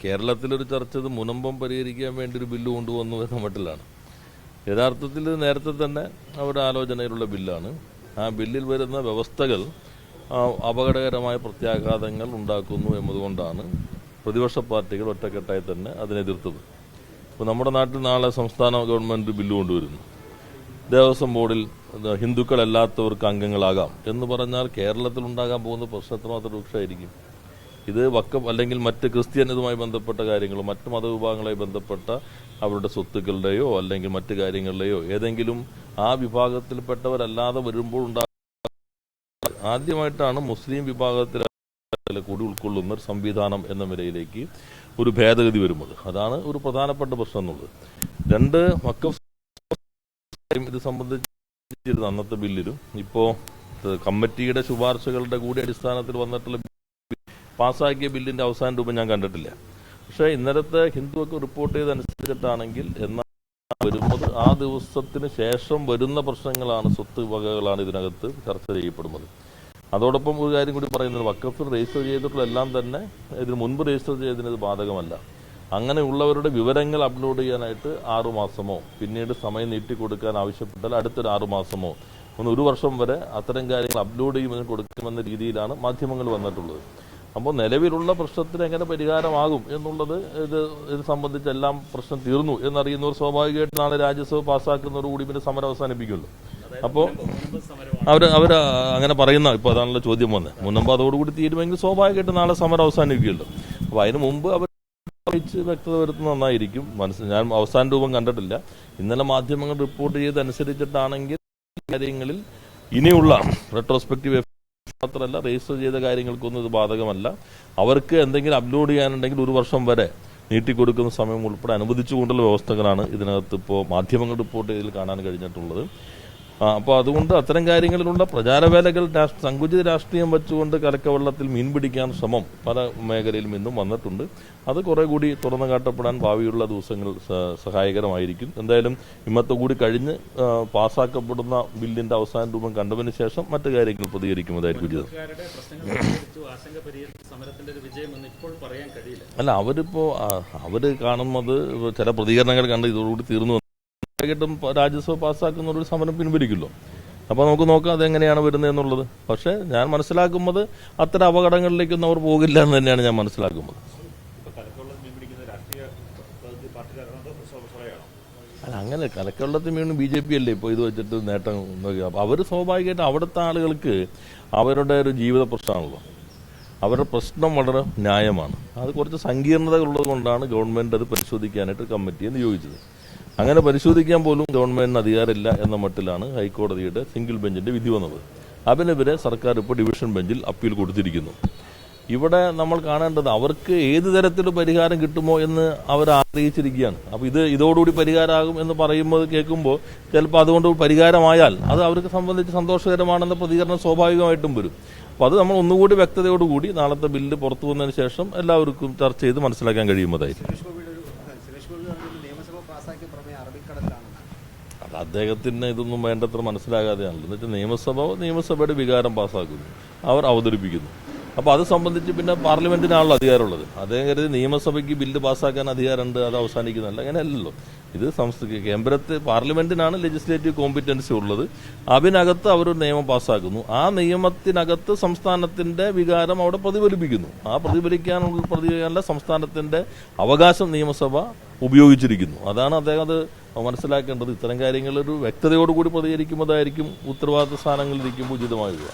കേരളത്തിലൊരു ചർച്ച ഇത് മുനമ്പം പരിഹരിക്കാൻ വേണ്ടി ഒരു ബില്ല് കൊണ്ടുവന്നു എന്ന മട്ടിലാണ്. യഥാർത്ഥത്തിൽ നേരത്തെ തന്നെ അവരുടെ ആലോചനയിലുള്ള ബില്ലാണ്. ആ ബില്ലിൽ വരുന്ന വ്യവസ്ഥകൾ അപകടകരമായ പ്രത്യാഘാതങ്ങൾ ഉണ്ടാക്കുന്നു എന്നതുകൊണ്ടാണ് പ്രതിപക്ഷ പാർട്ടികൾ ഒറ്റക്കെട്ടായി തന്നെ അതിനെതിർത്തത്. ഇപ്പോൾ നമ്മുടെ നാട്ടിൽ നാളെ സംസ്ഥാന ഗവൺമെൻറ് ബില്ല് കൊണ്ടുവരുന്നു. ദേവസ്വം ബോർഡിൽ ഹിന്ദുക്കളല്ലാത്തവർക്ക് അംഗങ്ങളാകാം എന്ന് പറഞ്ഞാൽ കേരളത്തിൽ ഉണ്ടാകാൻ പോകുന്ന പ്രശ്നം എത്രമാത്രം രൂക്ഷമായിരിക്കും. ഇത് വഖഫ് അല്ലെങ്കിൽ മറ്റ് ക്രിസ്ത്യൻ ഇതുമായി ബന്ധപ്പെട്ട കാര്യങ്ങളോ മറ്റ് മതവിഭാഗങ്ങളുമായി ബന്ധപ്പെട്ട അവരുടെ സ്വത്തുക്കളുടെയോ അല്ലെങ്കിൽ മറ്റ് കാര്യങ്ങളുടെയോ ഏതെങ്കിലും ആ വിഭാഗത്തിൽപ്പെട്ടവരല്ലാതെ വരുമ്പോൾ ആദ്യമായിട്ടാണ് മുസ്ലിം വിഭാഗത്തിലെ കൂടി ഉൾക്കൊള്ളുന്ന ഒരു സംവിധാനം എന്ന നിലയിലേക്ക് ഒരു ഭേദഗതി വരുന്നത്. അതാണ് ഒരു പ്രധാനപ്പെട്ട പ്രശ്നം എന്നുള്ളത്. രണ്ട്, വഖഫ് ഇത് സംബന്ധിച്ച് അന്നത്തെ ബില്ലിലും ഇപ്പോൾ കമ്മിറ്റിയുടെ ശുപാർശകളുടെ കൂടി അടിസ്ഥാനത്തിൽ വന്നിട്ടുള്ള പാസ്സാക്കിയ ബില്ലിന്റെ അവസാന രൂപം ഞാൻ കണ്ടിട്ടില്ല. പക്ഷേ ഇന്നലത്തെ ഹിന്ദുവൊക്കെ റിപ്പോർട്ട് ചെയ്തനുസരിച്ചിട്ടാണെങ്കിൽ എന്നാൽ വരുന്നത് ആ ദിവസത്തിന് ശേഷം വരുന്ന പ്രശ്നങ്ങളാണ്, സ്വത്ത് വകകളാണ് ഇതിനകത്ത് ചർച്ച ചെയ്യപ്പെടുന്നത്. അതോടൊപ്പം ഒരു കാര്യം കൂടി പറയുന്നത്, വഖഫിൽ രജിസ്റ്റർ ചെയ്തിട്ടുള്ള എല്ലാം തന്നെ ഇതിന് മുൻപ് രജിസ്റ്റർ ചെയ്തതിന് ബാധകമല്ല. അങ്ങനെയുള്ളവരുടെ വിവരങ്ങൾ അപ്ലോഡ് ചെയ്യാനായിട്ട് 6 മാസമോ പിന്നീട് സമയം നീട്ടിക്കൊടുക്കാൻ ആവശ്യപ്പെട്ടാൽ അടുത്തൊരു 6 മാസമോ 1 വർഷം വരെ അത്തരം കാര്യങ്ങൾ അപ്ലോഡ് ചെയ്യുമെന്ന് കൊടുക്കുമെന്ന രീതിയിലാണ് മാധ്യമങ്ങൾ വന്നിട്ടുള്ളത്. അപ്പോൾ നിലവിലുള്ള പ്രശ്നത്തിന് എങ്ങനെ പരിഹാരമാകും എന്നുള്ളത് ഇത് സംബന്ധിച്ച് എല്ലാം പ്രശ്നം തീർന്നു എന്നറിയുന്നവർ സ്വാഭാവികമായിട്ട് നാളെ രാജ്യസഭ പാസ്സാക്കുന്നതോടുകൂടി പിന്നെ സമരം അവസാനിപ്പിക്കുമല്ലോ. അപ്പോൾ അവർ അങ്ങനെ പറയുന്ന ഇപ്പോൾ അതാണല്ലോ ചോദ്യം വന്നത്. മുൻപ് അതോടുകൂടി തീരുമെങ്കിൽ സ്വാഭാവികമായിട്ട് നാളെ സമരം അവസാനിപ്പിക്കുമല്ലോ. അപ്പോൾ അതിന് മുമ്പ് അവർ വ്യക്തത വരുത്തുന്നത് നന്നായിരിക്കും. ഞാൻ അവസാന രൂപം കണ്ടിട്ടില്ല. ഇന്നലെ മാധ്യമങ്ങൾ റിപ്പോർട്ട് ചെയ്തനുസരിച്ചിട്ടാണെങ്കിൽ കാര്യങ്ങളിൽ ഇനിയുള്ള റെട്രോസ്പെക്റ്റീവ് മാത്രമല്ല രജിസ്റ്റർ ചെയ്ത കാര്യങ്ങൾക്കൊന്നും ഇത് ബാധകമല്ല. അവർക്ക് എന്തെങ്കിലും അപ്ലോഡ് ചെയ്യാനുണ്ടെങ്കിൽ 1 വർഷം വരെ നീട്ടിക്കൊടുക്കുന്ന സമയം ഉൾപ്പെടെ അനുവദിച്ചുകൊണ്ടുള്ള വ്യവസ്ഥകളാണ് ഇതിനകത്ത് ഇപ്പോൾ മാധ്യമങ്ങൾ റിപ്പോർട്ട് ചെയ്തതിൽ കാണാൻ കഴിഞ്ഞിട്ടുള്ളത്. അപ്പോൾ അതുകൊണ്ട് അത്തരം കാര്യങ്ങളിലുള്ള പ്രചാരവേലകൾ സങ്കുചിത രാഷ്ട്രീയം വെച്ചുകൊണ്ട് കലക്കവെള്ളത്തിൽ മീൻ പിടിക്കാൻ ശ്രമം പല മേഖലയിലും ഇന്നും വന്നിട്ടുണ്ട്. അത് കുറെ കൂടി തുറന്നു കാട്ടപ്പെടാൻ ഭാവിയുള്ള ദിവസങ്ങൾ സഹായകരമായിരിക്കും. എന്തായാലും ഇന്നത്തെ കൂടി കഴിഞ്ഞ് പാസ്സാക്കപ്പെടുന്ന ബില്ലിന്റെ അവസാന രൂപം കണ്ടതിന് ശേഷം മറ്റു കാര്യങ്ങൾ പ്രതികരിക്കുന്നതായിരിക്കും ഉചിതം. അല്ല, അവര് കാണുന്നത് ചില പ്രതികരണങ്ങൾ കണ്ട് ഇതോടുകൂടി തീർന്നു ും രാജ്യസഭ പാസ്സാക്കുന്ന ഒരു സമരം പിൻവലിക്കുമല്ലോ. അപ്പോൾ നമുക്ക് നോക്കാം അതെങ്ങനെയാണ് വരുന്നത് എന്നുള്ളത്. പക്ഷേ ഞാൻ മനസ്സിലാക്കുന്നത് അത്തരം അപകടങ്ങളിലേക്കൊന്നും അവർ പോകില്ല എന്ന് തന്നെയാണ് ഞാൻ മനസ്സിലാക്കുന്നത്. അല്ല, അങ്ങനെ കലക്കവെള്ളത്തിൽ വീണ് BJP അല്ലേ ഇപ്പോൾ ഇത് വെച്ചിട്ട് നേട്ടം നോക്കി. അപ്പോൾ അവർ സ്വാഭാവികമായിട്ട് അവിടുത്തെ ആളുകൾക്ക് അവരുടെ ഒരു ജീവിത പ്രശ്നമാണല്ലോ. അവരുടെ പ്രശ്നം വളരെ ന്യായമാണ്. അത് കുറച്ച് സങ്കീർണതകളുള്ളത് കൊണ്ടാണ് ഗവൺമെന്റ് അത് പരിശോധിക്കാനായിട്ട് കമ്മിറ്റിയെ നിയോഗിച്ചത്. അങ്ങനെ പരിശോധിക്കാൻ പോലും ഗവൺമെന്റിന് അധികാരമില്ല എന്ന മട്ടിലാണ് ഹൈക്കോടതിയുടെ സിംഗിൾ ബെഞ്ചിന്റെ വിധി വന്നത്. അതിനെതിരെ സർക്കാർ ഇപ്പോൾ ഡിവിഷൻ ബെഞ്ചിൽ അപ്പീൽ കൊടുത്തിരിക്കുന്നു. ഇവിടെ നമ്മൾ കാണേണ്ടത് അവർക്ക് ഏത് തരത്തിലുള്ള പരിഹാരം കിട്ടുമോ എന്ന് അവർ ആഗ്രഹിച്ചിരിക്കുകയാണ്. അപ്പോൾ ഇതോടുകൂടി പരിഹാരമാകും എന്ന് പറയുമ്പോൾ കേൾക്കുമ്പോൾ ചിലപ്പോൾ അതുകൊണ്ട് പരിഹാരമായാൽ അത് അവർക്ക് സംബന്ധിച്ച് സന്തോഷകരമാണെന്ന പ്രതികരണം സ്വാഭാവികമായിട്ടും വരും. അപ്പോൾ അത് നമ്മൾ ഒന്നുകൂടി വ്യക്തതയോടുകൂടി നാളത്തെ ബില്ല് പുറത്തു വന്നതിന് ശേഷം എല്ലാവർക്കും ചർച്ച ചെയ്ത് മനസ്സിലാക്കാൻ കഴിയുന്നതായിരിക്കും. അത് അദ്ദേഹത്തിന് ഇതൊന്നും വേണ്ടത്ര മനസ്സിലാകാതെയാണല്ലോ. എന്നുവെച്ചാൽ നിയമസഭയുടെ വികാരം പാസ്സാക്കുന്നു, അവർ അവതരിപ്പിക്കുന്നു. അപ്പോൾ അത് സംബന്ധിച്ച് പിന്നെ പാർലമെന്റിനാണല്ലോ അധികാരമുള്ളത്. അദ്ദേഹം കരുതി നിയമസഭയ്ക്ക് ബില്ല് പാസ്സാക്കാൻ അധികാരമുണ്ട്, അത് അവസാനിക്കുന്നതല്ല. അങ്ങനെയല്ലല്ലോ. ഇത് കേന്ദ്രത്തിൽ പാർലമെന്റിനാണ് ലെജിസ്ലേറ്റീവ് കോമ്പിറ്റൻസി ഉള്ളത്. അതിനകത്ത് അവരൊരു നിയമം പാസ്സാക്കുന്നു. ആ നിയമത്തിനകത്ത് സംസ്ഥാനത്തിന്റെ വികാരം അവിടെ പ്രതിഫലിപ്പിക്കുന്നു. ആ പ്രതിഫലിക്കാനുള്ള സംസ്ഥാനത്തിന്റെ അവകാശം നിയമസഭ ഉപയോഗിച്ചിരിക്കുന്നു. അതാണ് അദ്ദേഹം അത് മനസ്സിലാക്കേണ്ടത്. ഇത്തരം കാര്യങ്ങളൊരു വ്യക്തതയോടുകൂടി പ്രതികരിക്കുന്നതായിരിക്കും ഉത്തരവാദിത്ത സ്ഥാനങ്ങളിലിരിക്കുമ്പോൾ ഉചിതമാകുക.